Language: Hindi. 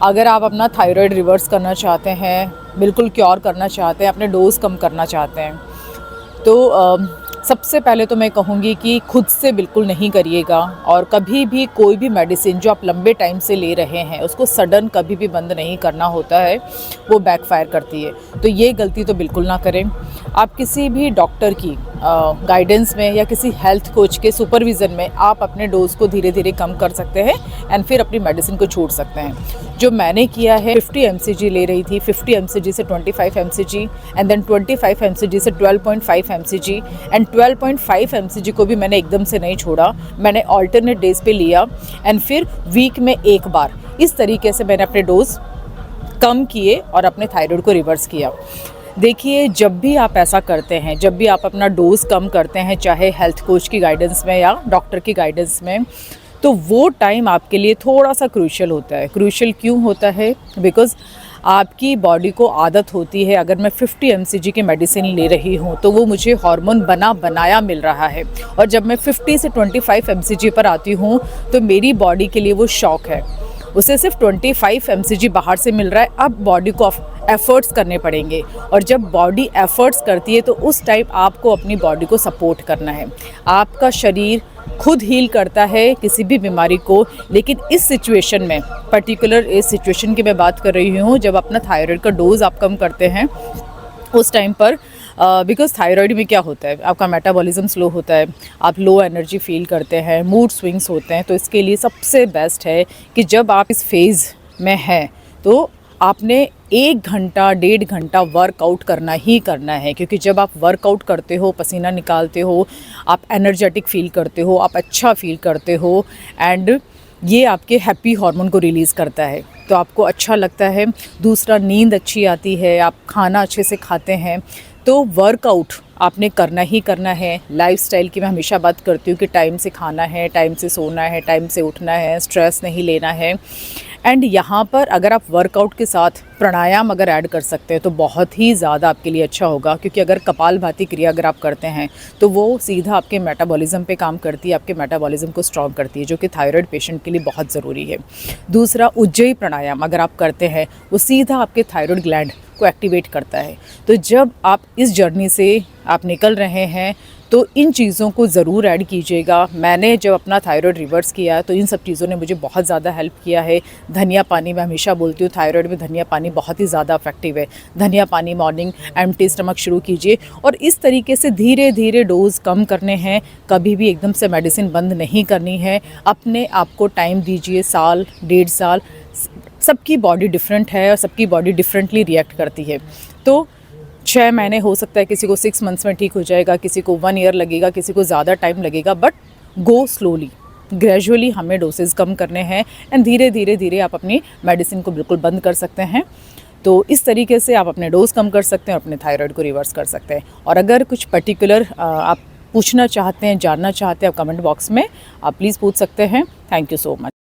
अगर आप अपना थायराइड रिवर्स करना चाहते हैं, बिल्कुल क्योर करना चाहते हैं, अपने डोज कम करना चाहते हैं, तो सबसे पहले तो मैं कहूँगी कि खुद से बिल्कुल नहीं करिएगा। और कभी भी कोई भी मेडिसिन जो आप लंबे टाइम से ले रहे हैं उसको सडन कभी भी बंद नहीं करना होता है, वो बैकफायर करती है। तो ये गलती तो बिल्कुल ना करें। आप किसी भी डॉक्टर की गाइडेंस में या किसी हेल्थ कोच के सुपरविज़न में आप अपने डोज को धीरे धीरे कम कर सकते हैं एंड फिर अपनी मेडिसिन को छोड़ सकते हैं। जो मैंने किया है, 50 mcg ले रही थी, 50 mcg से 25 mcg एंड देन 25 mcg से 12.5 mcg एंड 12.5 mcg को भी मैंने एकदम से नहीं छोड़ा, मैंने ऑल्टरनेट डेज पे लिया एंड फिर वीक में एक बार इस तरीके से मैंने अपने डोज कम किए और अपने थायराइड को रिवर्स किया। देखिए, जब भी आप ऐसा करते हैं, जब भी आप अपना डोज कम करते हैं, चाहे हेल्थ कोच की गाइडेंस में या डॉक्टर की गाइडेंस में, तो वो टाइम आपके लिए थोड़ा सा क्रूशियल होता है। क्रूशियल क्यों होता है? बिकॉज़ आपकी बॉडी को आदत होती है, अगर मैं 50 mcg की मेडिसिन ले रही हूँ तो वो मुझे हार्मोन बनाया मिल रहा है, और जब मैं 50 से 25 mcg पर आती हूँ तो मेरी बॉडी के लिए वो शॉक है। उसे सिर्फ 25 mcg बाहर से मिल रहा है, अब बॉडी को एफ़र्ट्स करने पड़ेंगे, और जब बॉडी एफ़र्ट्स करती है तो उस टाइम आपको अपनी बॉडी को सपोर्ट करना है। आपका शरीर खुद हील करता है किसी भी बीमारी को, लेकिन इस सिचुएशन में, पर्टिकुलर इस सिचुएशन की मैं बात कर रही हूँ, जब अपना थायराइड का डोज आप कम करते हैं उस टाइम पर, बिकॉज़ थायराइड में क्या होता है, आपका मेटाबॉलिज्म स्लो होता है, आप लो एनर्जी फील करते हैं, मूड स्विंग्स होते हैं। तो इसके लिए सबसे बेस्ट है कि जब आप इस फेज़ में हैं तो आपने 1 घंटा 1.5 घंटा वर्कआउट करना ही करना है, क्योंकि जब आप वर्कआउट करते हो, पसीना निकालते हो, आप एनर्जेटिक फील करते हो, आप अच्छा फील करते हो, एंड ये आपके हैप्पी हार्मोन को रिलीज़ करता है, तो आपको अच्छा लगता है। दूसरा, नींद अच्छी आती है, आप खाना अच्छे से खाते हैं। तो वर्कआउट आपने करना ही करना है। लाइफस्टाइल की मैं हमेशा बात करती हूँ कि टाइम से खाना है, टाइम से सोना है, टाइम से उठना है, स्ट्रेस नहीं लेना है। एंड यहाँ पर अगर आप वर्कआउट के साथ प्राणायाम अगर ऐड कर सकते हैं तो बहुत ही ज़्यादा आपके लिए अच्छा होगा, क्योंकि अगर कपालभाति क्रिया अगर आप करते हैं तो वो सीधा आपके मेटाबॉलिज्म पे काम करती है, आपके मेटाबॉलिज्म को स्ट्रॉन्ग करती है, जो कि थायराइड पेशेंट के लिए बहुत ज़रूरी है। दूसरा, उज्जयी प्राणायाम अगर आप करते हैं वो सीधा आपके थायराइड ग्लैंड को एक्टिवेट करता है। तो जब आप इस जर्नी से आप निकल रहे हैं तो इन चीज़ों को ज़रूर ऐड कीजिएगा। मैंने जब अपना थायराइड रिवर्स किया तो इन सब चीज़ों ने मुझे बहुत ज़्यादा हेल्प किया है। धनिया पानी, मैं हमेशा बोलती हूँ थायराइड में धनिया पानी बहुत ही ज़्यादा इफेक्टिव है। धनिया पानी मॉर्निंग एम्प्टी स्टमक शुरू कीजिए, और इस तरीके से धीरे धीरे डोज कम करने हैं। कभी भी एकदम से मेडिसिन बंद नहीं करनी है। अपने आप को टाइम दीजिए, साल 1.5 साल। सबकी बॉडी डिफरेंट है और सबकी बॉडी डिफरेंटली रिएक्ट करती है। तो 6 महीने हो सकता है, किसी को 6 मंथ्स में ठीक हो जाएगा, किसी को 1 ईयर लगेगा, किसी को ज़्यादा टाइम लगेगा, बट गो स्लोली, ग्रेजुअली हमें डोसेस कम करने हैं एंड धीरे धीरे धीरे आप अपनी मेडिसिन को बिल्कुल बंद कर सकते हैं। तो इस तरीके से आप अपने डोज कम कर सकते हैं और अपने थायराइड को रिवर्स कर सकते हैं। और अगर कुछ पर्टिकुलर आप पूछना चाहते हैं, जानना चाहते हैं, आप कमेंट बॉक्स में आप प्लीज़ पूछ सकते हैं। Thank you so much.